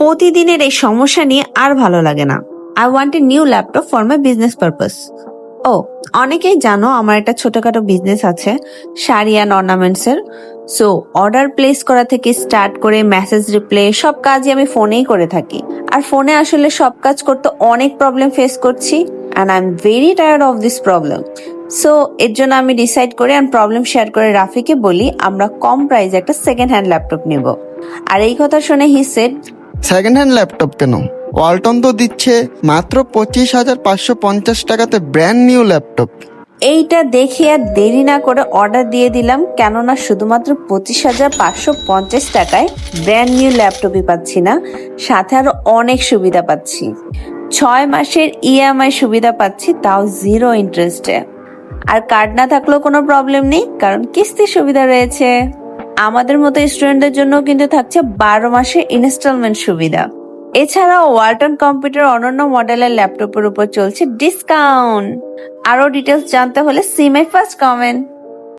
প্রতিদিনের এই সমস্যা নিয়ে আর ভালো লাগে না। I want a new laptop for my business purpose. ও, অনেকেই জানো আমার একটা ছোটখাটো বিজনেস আছে, শাড়ি অ্যান্ড অর্নামেন্টস এর। সো অর্ডার প্লেস করা থেকে স্টার্ট করে মেসেজ রিপ্লে সব কাজই আমি ফোনেই করে থাকি। আর ফোনে আসলে সব কাজ করতে অনেক প্রবলেম ফেস করছি, and I am very tired of this problem. So এর জন্য আমি ডিসাইড করে অ্যান্ড প্রবলেম শেয়ার করে রাফিকে বলি আমরা কম প্রাইসে একটা সেকেন্ড হ্যান্ড ল্যাপটপ নেব। আর এই কথা শুনে he said, second hand laptop কেন? ওয়ালটন তো দিচ্ছে মাত্র 25,550 টাকাতে ব্র্যান্ড নিউ ল্যাপটপ। এইটা দেখে আর দেরি না করে অর্ডার দিয়ে দিলাম, কেননা শুধুমাত্র 25,550 টাকায় ব্র্যান্ড নিউ ল্যাপটপই পাচ্ছি না, সাথে আরো অনেক সুবিধা পাচ্ছি। 6 মাসের ইএমআই সুবিধা পাচ্ছি, তাও 0 ইন্টারেস্টে। আর কার্ড না থাকলেও কোনো প্রবলেম নেই, কারণ কিস্তির সুবিধা রয়েছে। আমাদের মতো স্টুডেন্টদের জন্য কিন্তু থাকছে 12 মাসের ইনস্টলমেন্ট সুবিধা। এছাড়াও ওয়ালটন কম্পিউটার অনন্য মডেলের ল্যাপটপের উপর চলছে ডিসকাউন্ট। আরো ডিটেলস জানতে হলে সি মাই ফার্স্ট কমেন্ট।